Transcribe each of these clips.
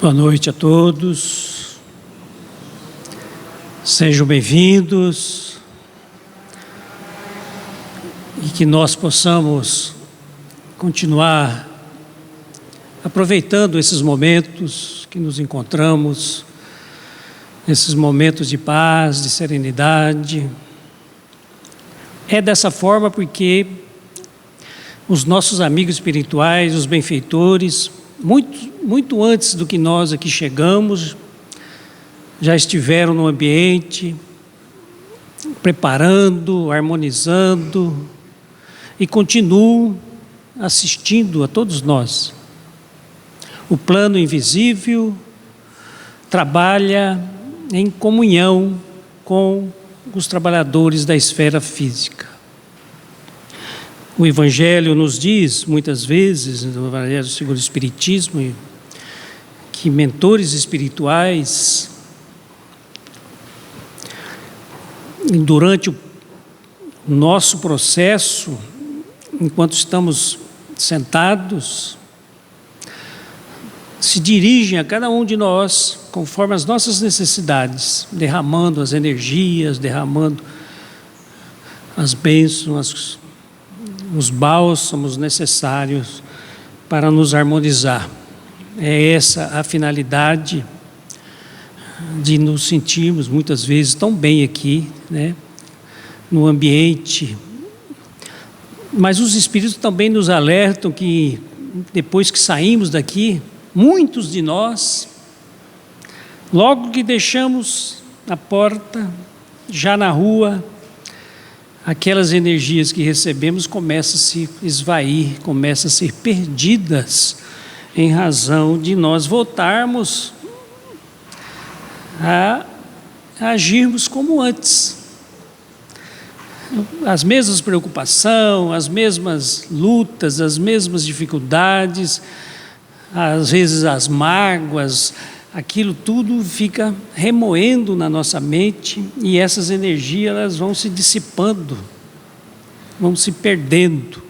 Boa noite a todos, sejam bem-vindos e que nós possamos continuar aproveitando esses momentos que nos encontramos, esses momentos de paz, de serenidade. É dessa forma porque os nossos amigos espirituais, os benfeitores, muito antes do que nós aqui chegamos, já estiveram no ambiente, preparando, harmonizando e continuam assistindo a todos nós. O plano invisível trabalha em comunhão com os trabalhadores da esfera física. O Evangelho nos diz, muitas vezes, no Evangelho segundo o Espiritismo, que mentores espirituais, durante o nosso processo, enquanto estamos sentados, se dirigem a cada um de nós, conforme as nossas necessidades, derramando as energias, derramando as bênçãos, os bálsamos necessários para nos harmonizar. É essa a finalidade de nos sentirmos muitas vezes tão bem aqui, né, no ambiente. Mas os Espíritos também nos alertam que depois que saímos daqui, muitos de nós, logo que deixamos a porta, já na rua, aquelas energias que recebemos começam a se esvair, começam a ser perdidas, em razão de nós voltarmos a agirmos como antes. As mesmas preocupações, as mesmas lutas, as mesmas dificuldades, às vezes as mágoas, aquilo tudo fica remoendo na nossa mente e essas energias elas vão se dissipando, vão se perdendo.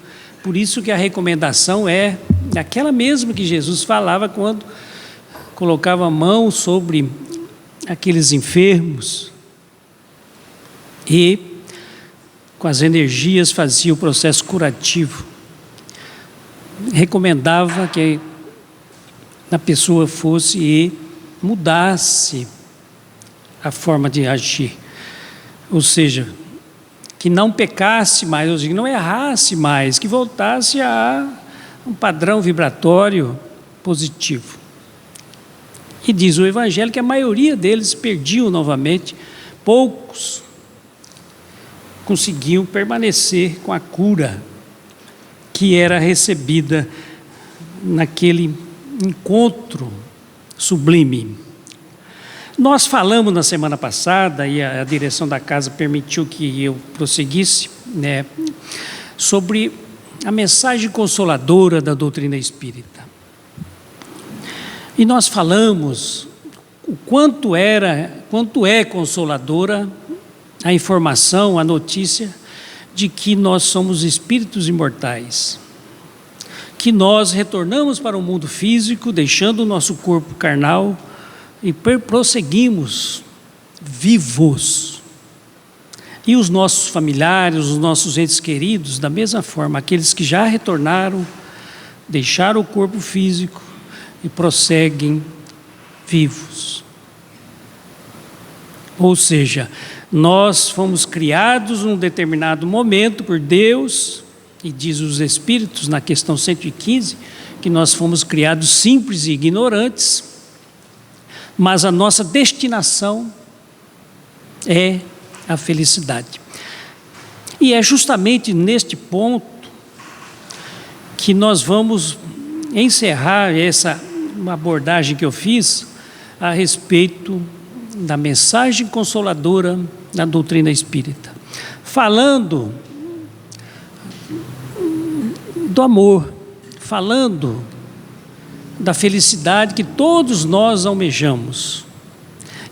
Por isso que a recomendação é aquela mesma que Jesus falava quando colocava a mão sobre aqueles enfermos e com as energias fazia o processo curativo. Recomendava que a pessoa fosse e mudasse a forma de agir, ou seja, que não pecasse mais, ou seja, que não errasse mais, que voltasse a um padrão vibratório positivo. E diz o Evangelho que a maioria deles perdiam novamente, poucos conseguiam permanecer com a cura que era recebida naquele encontro sublime. Nós falamos na semana passada, e a direção da casa permitiu que eu prosseguisse, né, sobre a mensagem consoladora da doutrina espírita. E nós falamos o quanto é consoladora a informação, a notícia de que nós somos espíritos imortais, que nós retornamos para o mundo físico, deixando o nosso corpo carnal e prosseguimos vivos. E os nossos familiares, os nossos entes queridos, da mesma forma, aqueles que já retornaram, deixaram o corpo físico e prosseguem vivos. Ou seja, nós fomos criados num determinado momento por Deus, e diz os Espíritos na questão 115, que nós fomos criados simples e ignorantes, mas a nossa destinação é a felicidade. E é justamente neste ponto que nós vamos encerrar essa abordagem que eu fiz a respeito da mensagem consoladora da doutrina espírita, falando do amor, falando da felicidade que todos nós almejamos.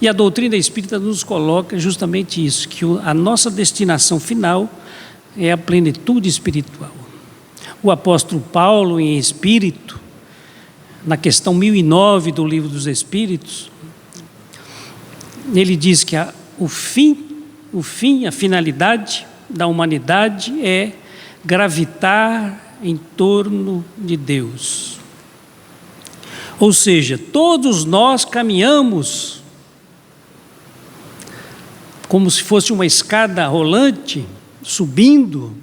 E a doutrina espírita nos coloca justamente isso, que a nossa destinação final é a plenitude espiritual. O apóstolo Paulo, em espírito, na questão 1009 do Livro dos Espíritos, ele diz que o fim, a finalidade da humanidade é gravitar em torno de Deus. Ou seja, todos nós caminhamos como se fosse uma escada rolante, subindo,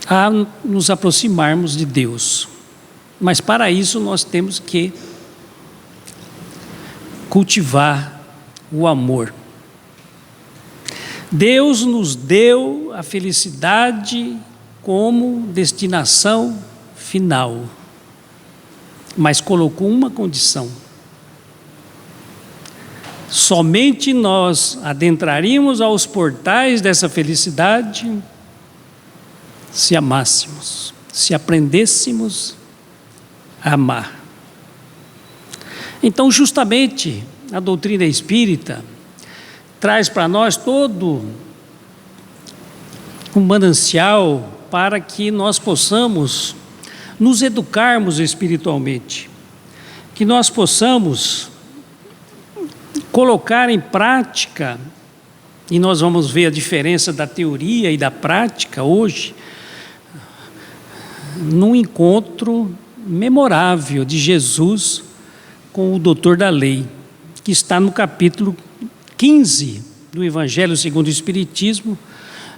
a nos aproximarmos de Deus. Mas para isso nós temos que cultivar o amor. Deus nos deu a felicidade como destinação final, mas colocou uma condição: somente nós adentraríamos aos portais dessa felicidade se amássemos, se aprendêssemos a amar. Então, justamente, a doutrina espírita traz para nós todo um manancial para que nós possamos nos educarmos espiritualmente, que nós possamos colocar em prática, e nós vamos ver a diferença da teoria e da prática hoje, num encontro memorável de Jesus com o doutor da lei, que está no capítulo 15 do Evangelho segundo o Espiritismo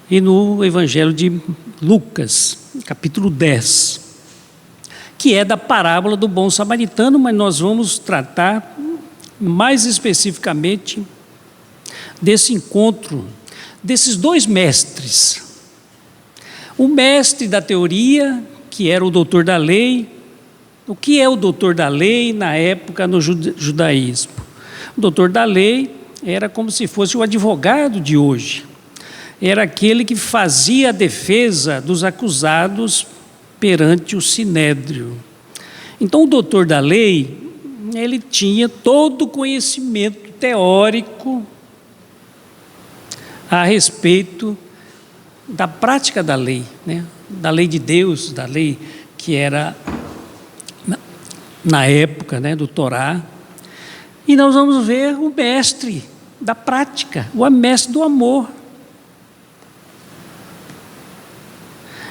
e no Evangelho de Lucas, capítulo 10, que é da parábola do bom samaritano, mas nós vamos tratar mais especificamente desse encontro, desses dois mestres. O mestre da teoria, que era o doutor da lei. O que é o doutor da lei na época no judaísmo? O doutor da lei era como se fosse o advogado de hoje. Era aquele que fazia a defesa dos acusados perante o sinédrio. Então, o doutor da lei, ele tinha todo o conhecimento teórico a respeito da prática da lei, né? Da lei de Deus, da lei que era na época, né, do Torá. E nós vamos ver o mestre da prática, o mestre do amor.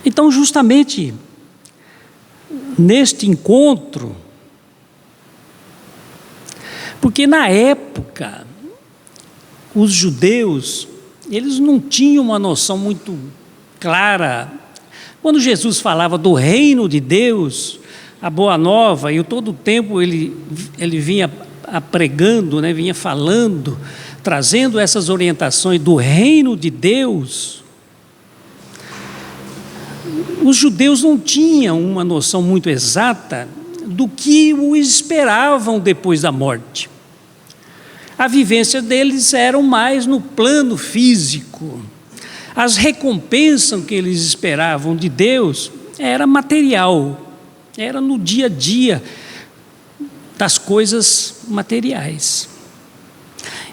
Então, justamente neste encontro, porque na época os judeus, eles não tinham uma noção muito clara. Quando Jesus falava do reino de Deus, a boa nova, e todo o tempo ele vinha pregando, né, vinha falando, trazendo essas orientações do reino de Deus, os judeus não tinham uma noção muito exata do que o esperavam depois da morte. A vivência deles era mais no plano físico. As recompensas que eles esperavam de Deus era material, era no dia a dia das coisas materiais.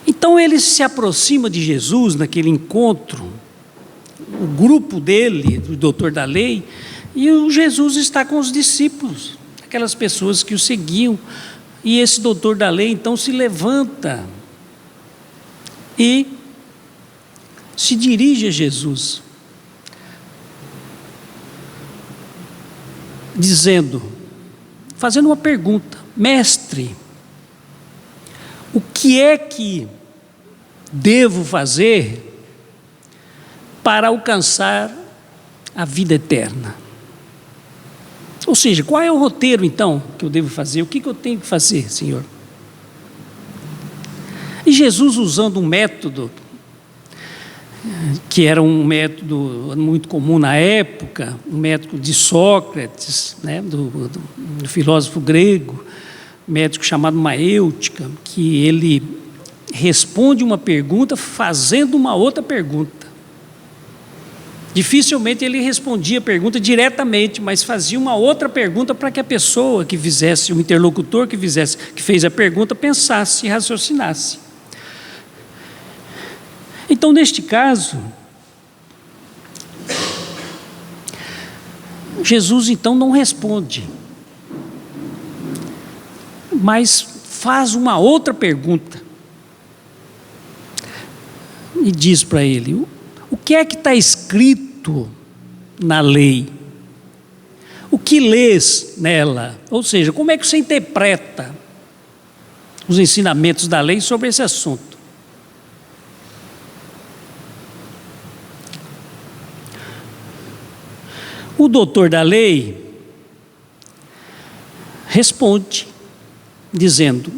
Então ele se aproxima de Jesus naquele encontro, o grupo dele, do doutor da lei, e o Jesus está com os discípulos, aquelas pessoas que o seguiam, e esse doutor da lei então se levanta e se dirige a Jesus, dizendo, fazendo uma pergunta: mestre, o que é que devo fazer para alcançar a vida eterna? Ou seja, qual é o roteiro então que eu devo fazer? O que eu tenho que fazer, Senhor? E Jesus, usando um método que era um método muito comum na época, um método de Sócrates, né, do filósofo grego, um método chamado maêutica, que ele responde uma pergunta fazendo uma outra pergunta. Dificilmente ele respondia a pergunta diretamente, mas fazia uma outra pergunta para que a pessoa que fizesse, o interlocutor que fez a pergunta, pensasse e raciocinasse. Então, neste caso, Jesus então não responde, mas faz uma outra pergunta e diz para ele: o que é que está escrito na lei? O que lês nela? Ou seja, como é que você interpreta os ensinamentos da lei sobre esse assunto? O doutor da lei responde, dizendo: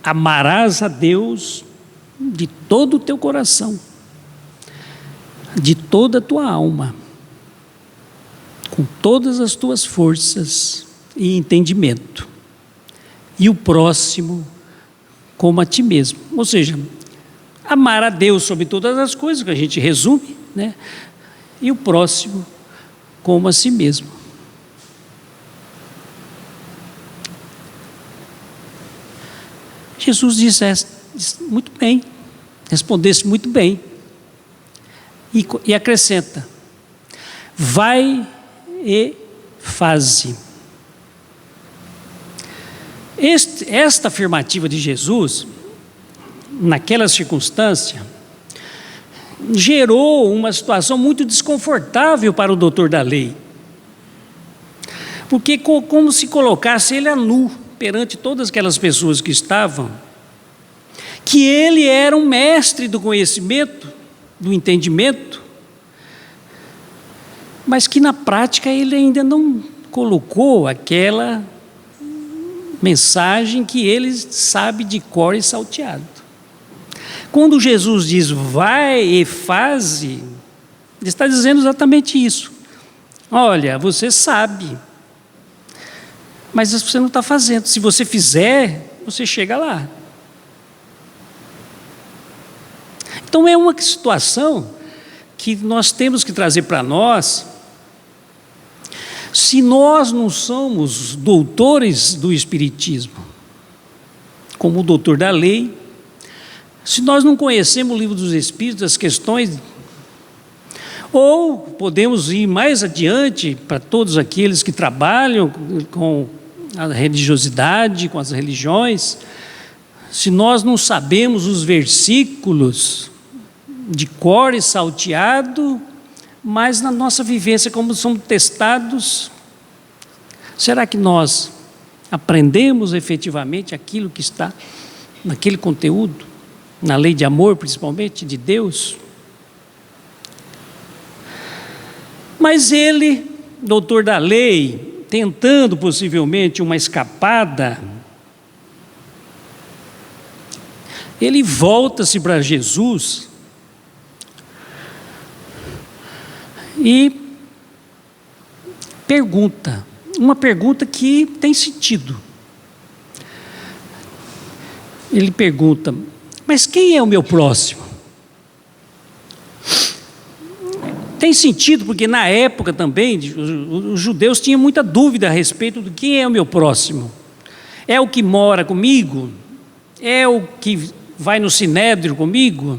amarás a Deus de todo o teu coração, de toda a tua alma, com todas as tuas forças e entendimento, e o próximo como a ti mesmo. Ou seja, amar a Deus sobre todas as coisas, que a gente resume, né? E o próximo como a si mesmo. Jesus disse muito bem, respondesse muito bem, e acrescenta: vai e faze. Esta afirmativa de Jesus, naquela circunstância, gerou uma situação muito desconfortável para o doutor da lei, porque como se colocasse ele a nu perante todas aquelas pessoas que estavam, que ele era um mestre do conhecimento, do entendimento, mas que na prática ele ainda não colocou aquela mensagem que ele sabe de cor e salteado. Quando Jesus diz vai e faze, ele está dizendo exatamente isso. Olha, você sabe, mas você não está fazendo. Se você fizer, você chega lá. Então é uma situação que nós temos que trazer para nós. Se nós não somos doutores do Espiritismo, como o doutor da lei, se nós não conhecemos o Livro dos Espíritos, as questões, ou podemos ir mais adiante para todos aqueles que trabalham com a religiosidade, com as religiões, se nós não sabemos os versículos de cor e salteado, mas na nossa vivência, como somos testados, será que nós aprendemos efetivamente aquilo que está naquele conteúdo, na lei de amor, principalmente, de Deus? Mas ele, doutor da lei, tentando possivelmente uma escapada, ele volta-se para Jesus e pergunta, uma pergunta que tem sentido. Ele pergunta: mas quem é o meu próximo? Tem sentido porque na época também os judeus tinham muita dúvida a respeito de quem é o meu próximo. É o que mora comigo? É o que vai no sinédrio comigo?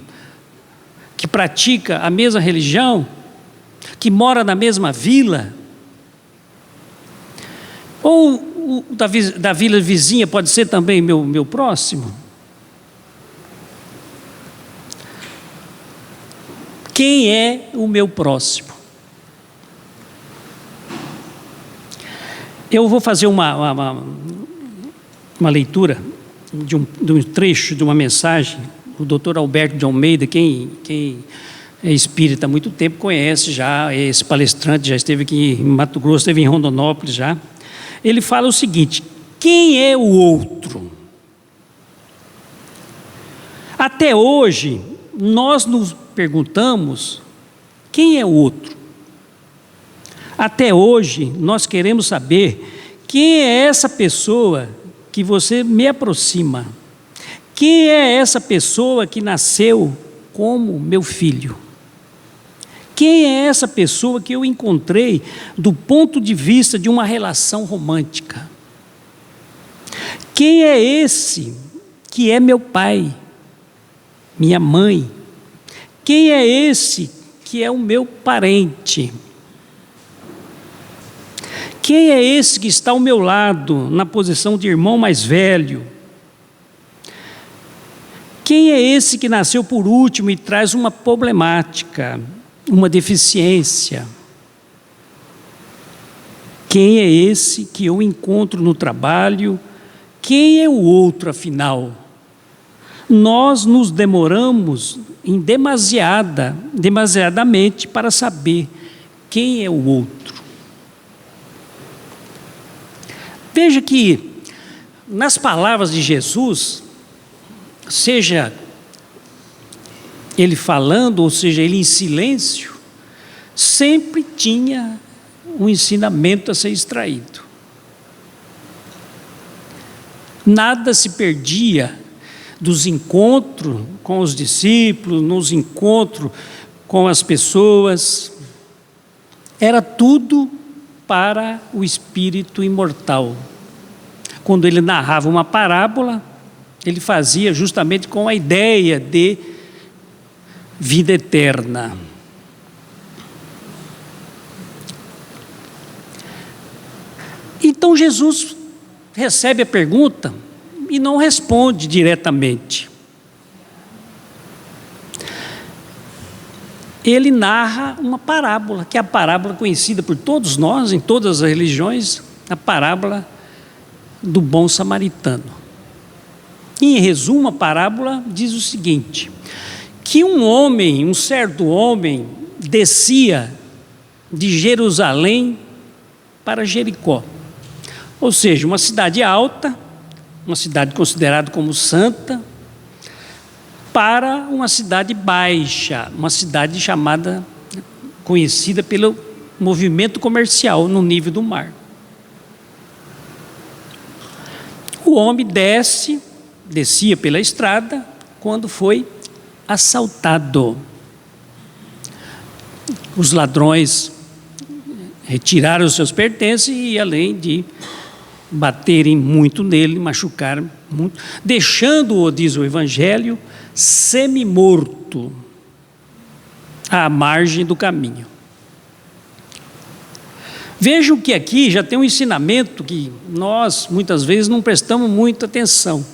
Que pratica a mesma religião? Que mora na mesma vila? Ou o da vila vizinha pode ser também meu próximo? Quem é o meu próximo? Eu vou fazer uma leitura de um trecho de uma mensagem. O doutor Alberto de Almeida, quem é espírita há muito tempo, conhece já esse palestrante, já esteve aqui em Mato Grosso, esteve em Rondonópolis já. Ele fala o seguinte: quem é o outro? Até hoje, nós nos perguntamos quem é o outro. Até hoje, nós queremos saber quem é essa pessoa que você me aproxima. Quem é essa pessoa que nasceu como meu filho? Quem é essa pessoa que eu encontrei do ponto de vista de uma relação romântica? Quem é esse que é meu pai, minha mãe? Quem é esse que é o meu parente? Quem é esse que está ao meu lado, na posição de irmão mais velho? Quem é esse que nasceu por último e traz uma problemática, uma deficiência? Quem é esse que eu encontro no trabalho? Quem é o outro, afinal? Nós nos demoramos demasiadamente para saber quem é o outro. Veja que nas palavras de Jesus, seja ele falando, ou seja ele em silêncio, sempre tinha um ensinamento a ser extraído. Nada se perdia dos encontros com os discípulos, nos encontros com as pessoas. Era tudo para o espírito imortal. Quando ele narrava uma parábola, ele fazia justamente com a ideia de vida eterna. Então Jesus recebe a pergunta e não responde diretamente. Ele narra uma parábola, que é a parábola conhecida por todos nós, em todas as religiões, a parábola do bom samaritano. Em resumo, a parábola diz o seguinte, que um certo homem, descia de Jerusalém para Jericó. Ou seja, uma cidade alta, uma cidade considerada como santa, para uma cidade baixa, uma cidade conhecida pelo movimento comercial no nível do mar. O homem descia pela estrada, quando foi assaltado. Os ladrões retiraram os seus pertences e, além de baterem muito nele, machucaram muito, deixando-o, diz o Evangelho, semi-morto, à margem do caminho. Vejam que aqui já tem um ensinamento que nós, muitas vezes, não prestamos muita atenção.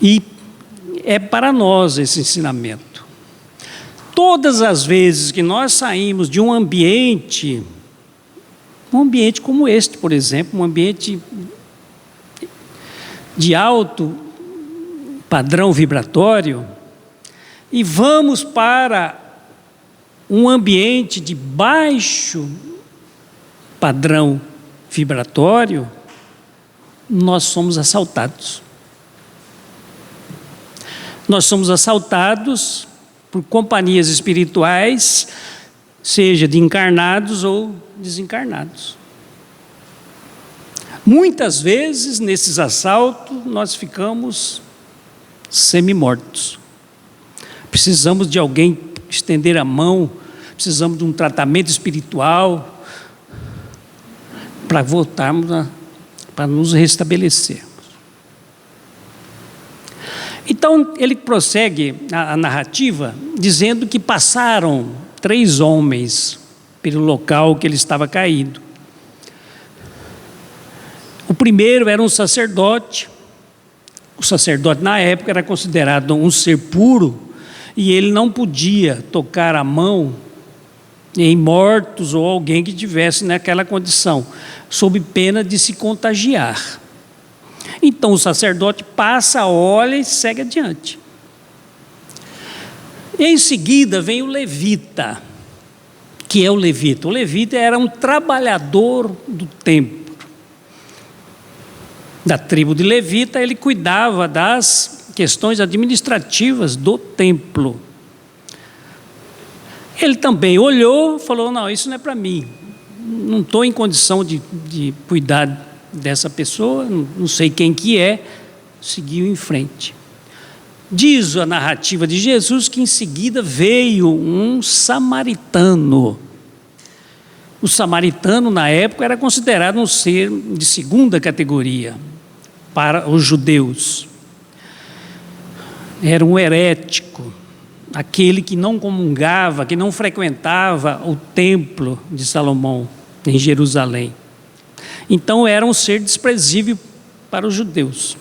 E é para nós esse ensinamento. Todas as vezes que nós saímos de um ambiente como este, por exemplo, um ambiente de alto padrão vibratório, e vamos para um ambiente de baixo padrão vibratório, nós somos assaltados. Nós somos assaltados por companhias espirituais, seja de encarnados ou desencarnados. Muitas vezes, nesses assaltos, nós ficamos semi-mortos. Precisamos de alguém estender a mão, precisamos de um tratamento espiritual para voltarmos, para nos restabelecermos. Então, ele prossegue a narrativa dizendo que passaram 3 homens pelo local que ele estava caído. O primeiro era um sacerdote. O sacerdote, na época, era considerado um ser puro e ele não podia tocar a mão em mortos ou alguém que estivesse naquela condição, sob pena de se contagiar. Então o sacerdote passa, olha e segue adiante. Em seguida vem o levita. Que é o levita? O levita era um trabalhador do templo. Da tribo de Levita, ele cuidava das questões administrativas do templo. Ele também olhou e falou, não, isso não é para mim. Não estou em condição de cuidar dessa pessoa, não sei quem que é, seguiu em frente. Diz a narrativa de Jesus que em seguida veio um samaritano. O samaritano, na época, era considerado um ser de segunda categoria para os judeus. Era um herético, aquele que não comungava, que não frequentava o templo de Salomão, em Jerusalém. Então era um ser desprezível para os judeus.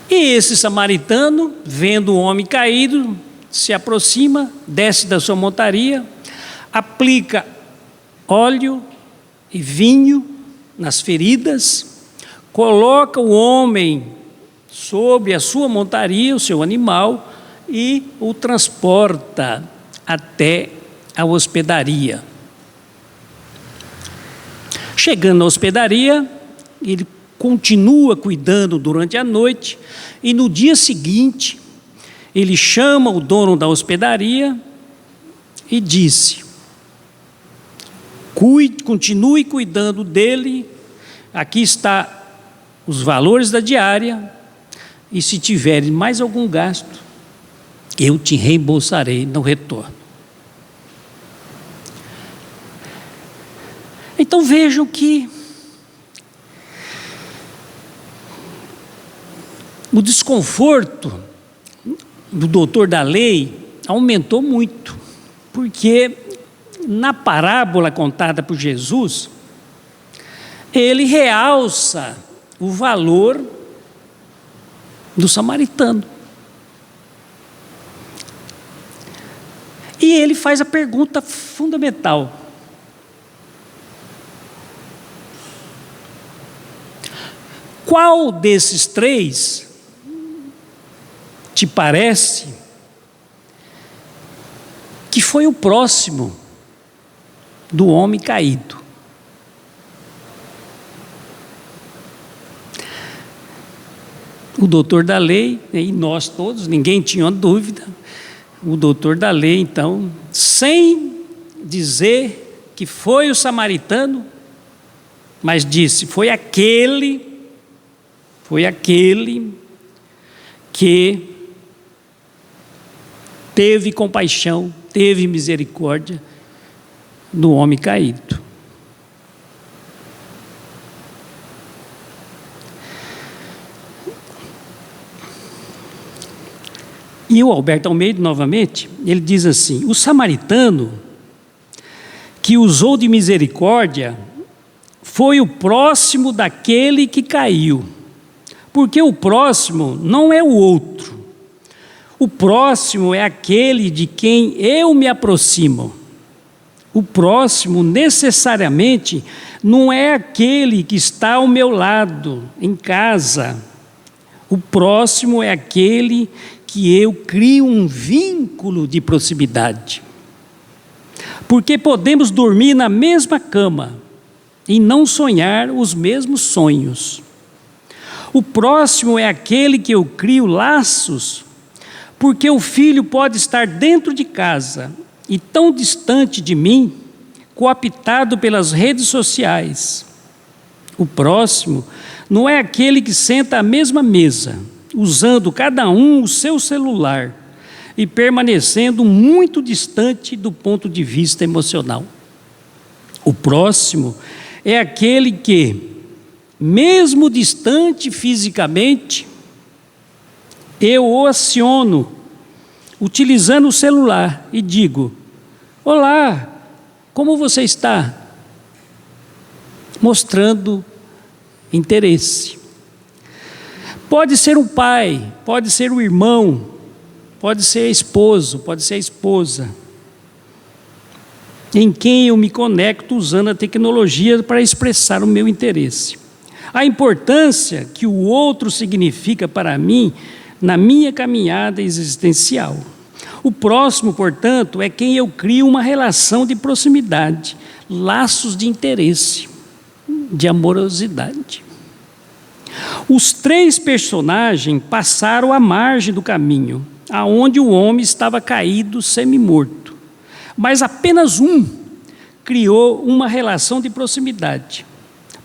E esse samaritano, vendo o homem caído, se aproxima, desce da sua montaria, aplica óleo e vinho nas feridas, coloca o homem sobre a sua montaria, o seu animal, e o transporta até a hospedaria. Chegando à hospedaria, ele continua cuidando durante a noite, e no dia seguinte, ele chama o dono da hospedaria e disse: continue cuidando dele, aqui está os valores da diária, e se tiver mais algum gasto, eu te reembolsarei no retorno. Então vejam que o desconforto do doutor da lei aumentou muito, porque na parábola contada por Jesus, ele realça o valor do samaritano. E ele faz a pergunta fundamental: qual desses três te parece que foi o próximo do homem caído? O doutor da lei, e nós todos, ninguém tinha dúvida, o doutor da lei, então, sem dizer que foi o samaritano, mas disse: foi aquele que teve compaixão, teve misericórdia do homem caído. E o Alberto Almeida, novamente, ele diz assim: o samaritano que usou de misericórdia foi o próximo daquele que caiu, porque o próximo não é o outro, o próximo é aquele de quem eu me aproximo. O próximo necessariamente não é aquele que está ao meu lado, em casa. O próximo é aquele que eu crio um vínculo de proximidade. Porque podemos dormir na mesma cama e não sonhar os mesmos sonhos. O próximo é aquele que eu crio laços, porque o filho pode estar dentro de casa e tão distante de mim, cooptado pelas redes sociais. O próximo não é aquele que senta à mesma mesa, usando cada um o seu celular e permanecendo muito distante do ponto de vista emocional. O próximo é aquele que, mesmo distante fisicamente, eu o aciono utilizando o celular e digo: olá, como você está? Mostrando interesse. Pode ser um pai, pode ser um irmão, pode ser esposo, pode ser a esposa, em quem eu me conecto usando a tecnologia para expressar o meu interesse. A importância que o outro significa para mim na minha caminhada existencial. O próximo, portanto, é quem eu crio uma relação de proximidade, laços de interesse, de amorosidade. Os três personagens passaram à margem do caminho, aonde o homem estava caído, semi-morto. Mas apenas um criou uma relação de proximidade.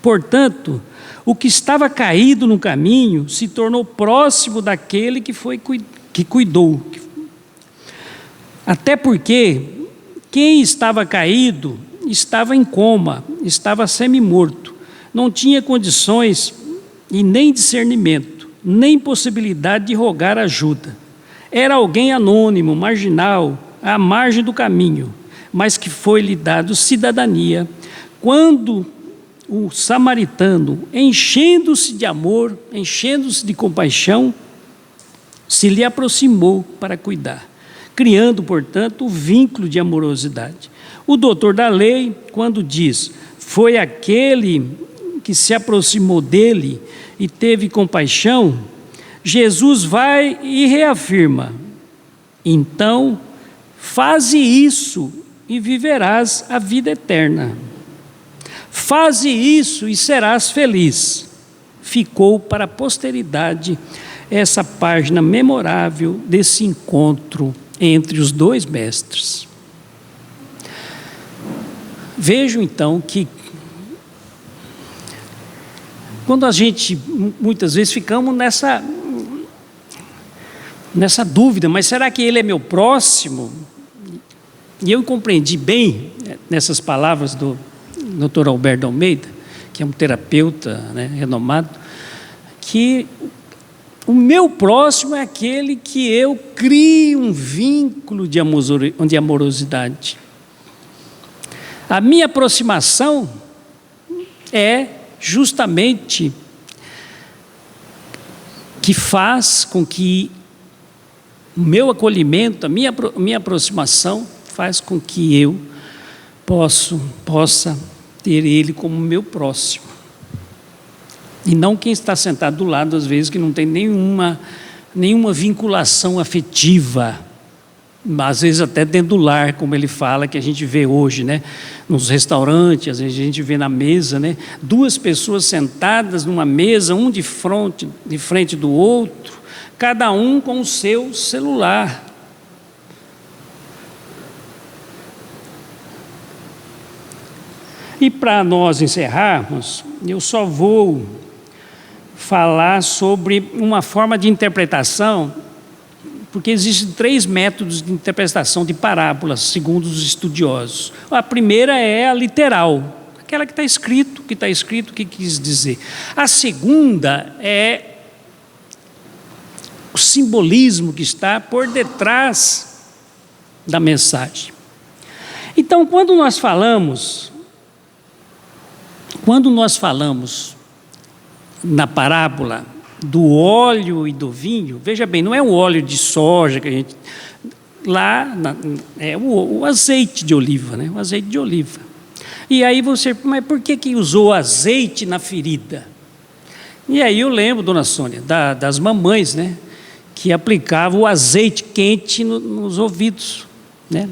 Portanto, o que estava caído no caminho se tornou próximo daquele que cuidou. Até porque quem estava caído estava em coma, estava semi-morto, não tinha condições e nem discernimento, nem possibilidade de rogar ajuda. Era alguém anônimo, marginal, à margem do caminho, mas que foi-lhe dado cidadania, quando o samaritano, enchendo-se de amor, enchendo-se de compaixão, se lhe aproximou para cuidar, criando, portanto, o vínculo de amorosidade. O doutor da lei, quando diz, foi aquele que se aproximou dele e teve compaixão, Jesus vai e reafirma, então, faze isso e viverás a vida eterna. Faze isso e serás feliz. Ficou para a posteridade essa página memorável desse encontro entre os dois mestres. Vejo então que quando a gente, muitas vezes ficamos nessa dúvida, mas será que ele é meu próximo? E eu compreendi bem nessas palavras do Dr. Alberto Almeida, que é um terapeuta, né, renomado, que o meu próximo é aquele que eu crio um vínculo de amorosidade. A minha aproximação é justamente que faz com que o meu acolhimento, a minha aproximação, faz com que eu possa ter ele como meu próximo. E não quem está sentado do lado, às vezes, que não tem nenhuma vinculação afetiva, às vezes até dentro do lar, como ele fala, que a gente vê hoje, né? Nos restaurantes, às vezes a gente vê na mesa, né? Duas pessoas sentadas numa mesa, um de frente do outro, cada um com o seu celular. E para nós encerrarmos, eu só vou falar sobre uma forma de interpretação, porque existem 3 métodos de interpretação de parábolas, segundo os estudiosos. A primeira é a literal, aquela que está escrito, o que quis dizer. A segunda é o simbolismo que está por detrás da mensagem. Então, quando nós falamos na parábola do óleo e do vinho, veja bem, não é o óleo de soja que a gente... é o azeite de oliva, né? O azeite de oliva. E aí mas por que usou azeite na ferida? E aí eu lembro, dona Sônia, das mamães, né? Que aplicavam o azeite quente nos ouvidos, né?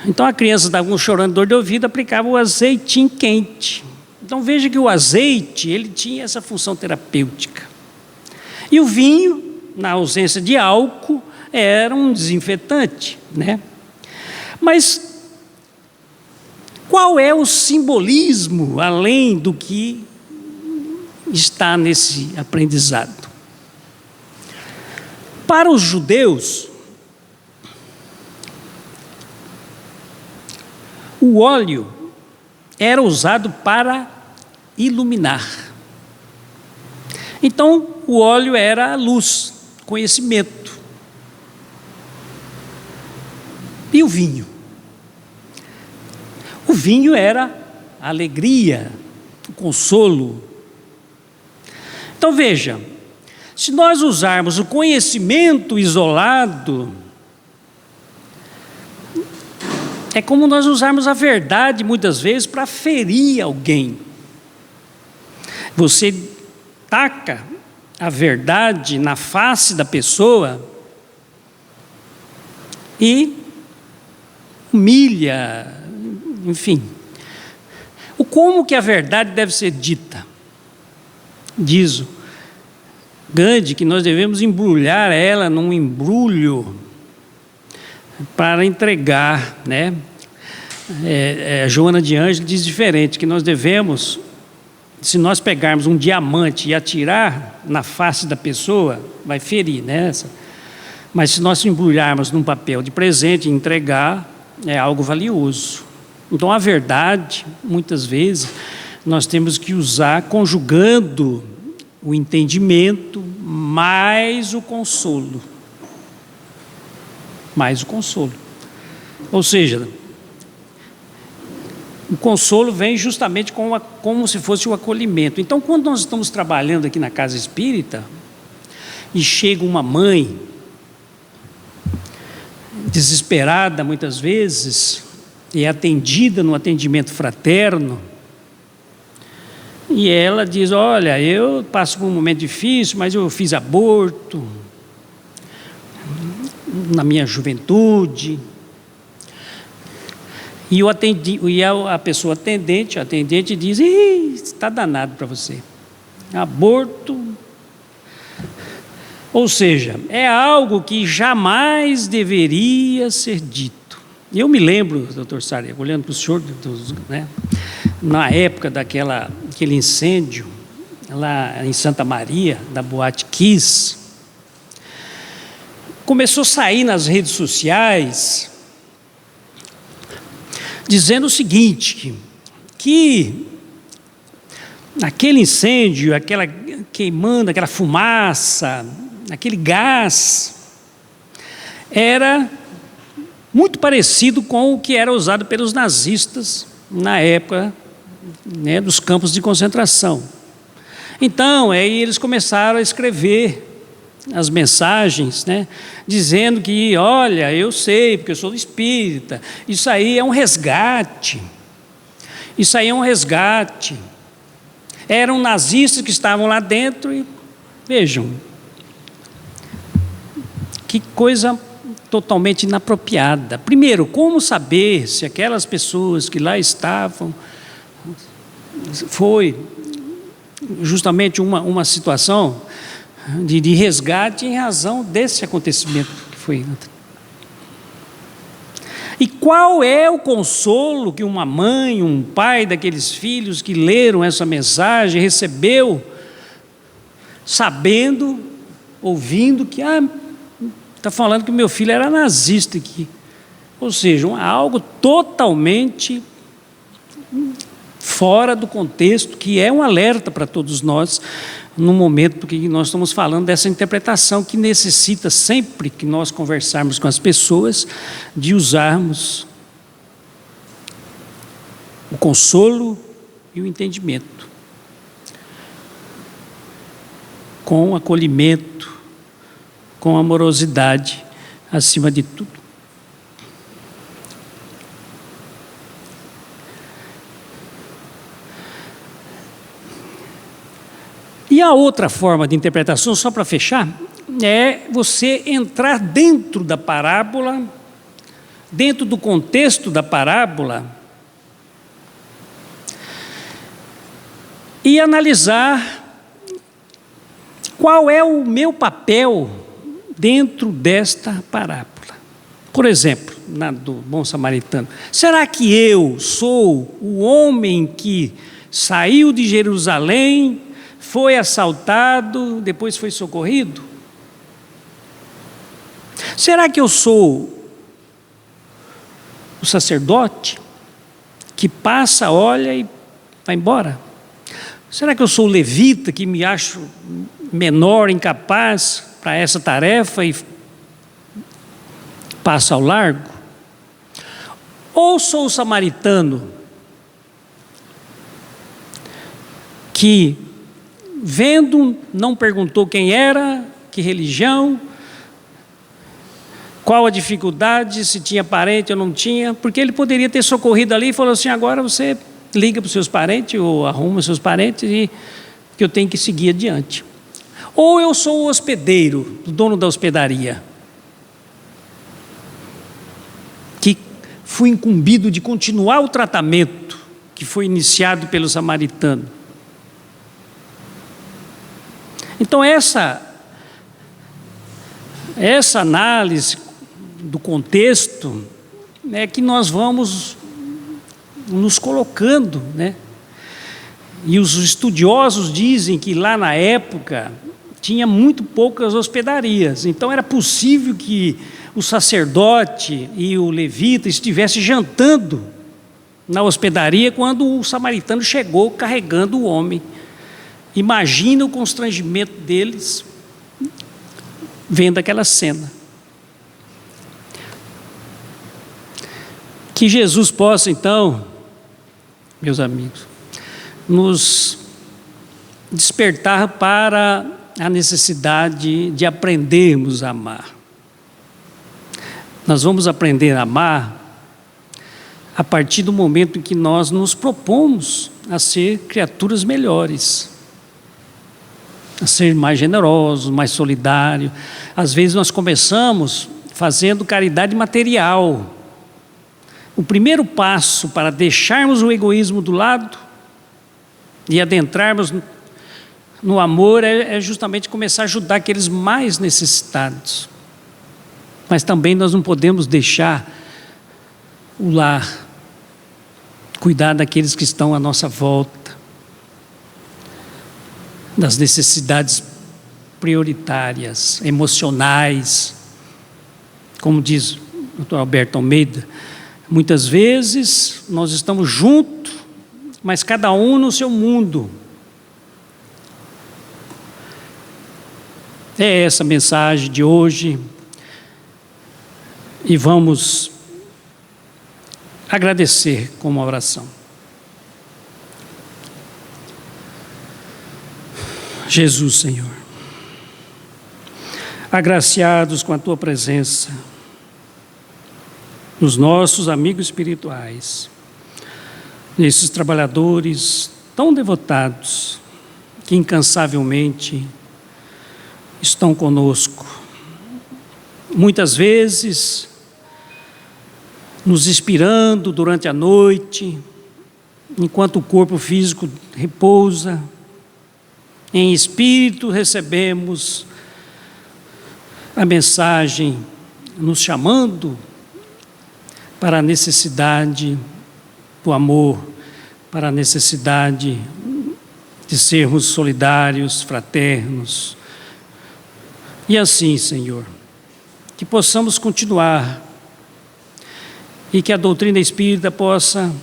Então a criança estava chorando de dor de ouvido, aplicava o azeitinho quente. Então veja que o azeite, ele tinha essa função terapêutica. E o vinho, na ausência de álcool, era um desinfetante, né? Mas qual é o simbolismo, além do que está nesse aprendizado? Para os judeus, o óleo era usado para iluminar. Então, o óleo era a luz, conhecimento. E o vinho? O vinho era a alegria, o consolo. Então, veja, se nós usarmos o conhecimento isolado, é como nós usarmos a verdade, muitas vezes, para ferir alguém. Você taca a verdade na face da pessoa e humilha, enfim. Como que a verdade deve ser dita? Diz o Gandhi que nós devemos embrulhar ela num embrulho para entregar, né? Joana de Ângeles diz diferente, que nós devemos, se nós pegarmos um diamante e atirar na face da pessoa, vai ferir, né? Mas se nós embrulharmos num papel de presente e entregar, é algo valioso. Então a verdade, muitas vezes, nós temos que usar conjugando o entendimento mais o consolo. Mais o consolo. Ou seja, o consolo vem justamente como se fosse o acolhimento. Então, quando nós estamos trabalhando aqui na casa espírita, e chega uma mãe, desesperada muitas vezes, e é atendida no atendimento fraterno, e ela diz: olha, eu passo por um momento difícil, mas eu fiz aborto na minha juventude. E a pessoa atendente, diz: está danado para você, aborto. Ou seja, é algo que jamais deveria ser dito. Eu me lembro, doutor Sarek, olhando para o senhor, né, na época daquele incêndio lá em Santa Maria, da Boate Kiss, começou a sair nas redes sociais dizendo o seguinte, que aquele incêndio, aquela queimando, aquela fumaça, aquele gás, era muito parecido com o que era usado pelos nazistas na época, né, dos campos de concentração. Então, aí eles começaram a escrever as mensagens, né, dizendo que, olha, eu sei, porque eu sou espírita, isso aí é um resgate, eram nazistas que estavam lá dentro e, vejam, que coisa totalmente inapropriada. Primeiro, como saber se aquelas pessoas que lá estavam, foi justamente uma situação de resgate em razão desse acontecimento que foi. E qual é o consolo que uma mãe, um pai daqueles filhos que leram essa mensagem recebeu, sabendo, ouvindo que está falando que meu filho era nazista aqui. Ou seja, algo totalmente fora do contexto, que é um alerta para todos nós, no momento que nós estamos falando dessa interpretação que necessita, sempre que nós conversarmos com as pessoas, de usarmos o consolo e o entendimento, com acolhimento, com amorosidade, acima de tudo. E a outra forma de interpretação, só para fechar, é você entrar dentro da parábola, dentro do contexto da parábola, e analisar qual é o meu papel dentro desta parábola. Por exemplo, na do bom samaritano, será que eu sou o homem que saiu de Jerusalém, foi assaltado, depois foi socorrido? Será que eu sou o sacerdote que passa, olha e vai embora? Será que eu sou o levita que me acho menor, incapaz para essa tarefa e passa ao largo? Ou sou o samaritano que, vendo, não perguntou quem era, que religião, qual a dificuldade, se tinha parente ou não tinha, porque ele poderia ter socorrido ali e falou assim: agora você liga para os seus parentes ou arruma os seus parentes e que eu tenho que seguir adiante. Ou eu sou o hospedeiro, o dono da hospedaria, que fui incumbido de continuar o tratamento que foi iniciado pelo samaritano. Então essa análise do contexto é que nós vamos nos colocando, né? E os estudiosos dizem que lá na época tinha muito poucas hospedarias, então era possível que o sacerdote e o levita estivessem jantando na hospedaria quando o samaritano chegou carregando o homem. Imagina o constrangimento deles vendo aquela cena. Que Jesus possa, então, meus amigos, nos despertar para a necessidade de aprendermos a amar. Nós vamos aprender a amar a partir do momento em que nós nos propomos a ser criaturas melhores, a ser mais generosos, mais solidários. Às vezes nós começamos fazendo caridade material. O primeiro passo para deixarmos o egoísmo do lado e adentrarmos no amor é justamente começar a ajudar aqueles mais necessitados. Mas também nós não podemos deixar o lar, cuidar daqueles que estão à nossa volta, das necessidades prioritárias, emocionais. Como diz o Dr. Alberto Almeida, muitas vezes nós estamos juntos, mas cada um no seu mundo. É essa a mensagem de hoje. E vamos agradecer com uma oração. Jesus, Senhor, agraciados com a Tua presença, nos nossos amigos espirituais, nesses trabalhadores tão devotados, que incansavelmente estão conosco, muitas vezes nos inspirando durante a noite, enquanto o corpo físico repousa. Em espírito recebemos a mensagem nos chamando para a necessidade do amor, para a necessidade de sermos solidários, fraternos. E assim, Senhor, que possamos continuar e que a doutrina espírita possa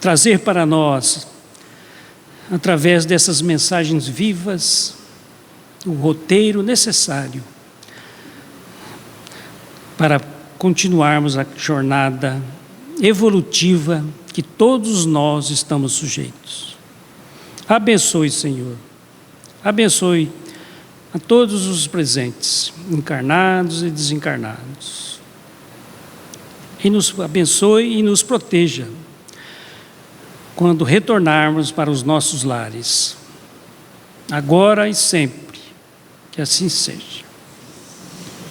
trazer para nós, através dessas mensagens vivas, o roteiro necessário para continuarmos a jornada evolutiva que todos nós estamos sujeitos. Abençoe, Senhor. Abençoe a todos os presentes, encarnados e desencarnados. E nos abençoe e nos proteja quando retornarmos para os nossos lares, agora e sempre, que assim seja.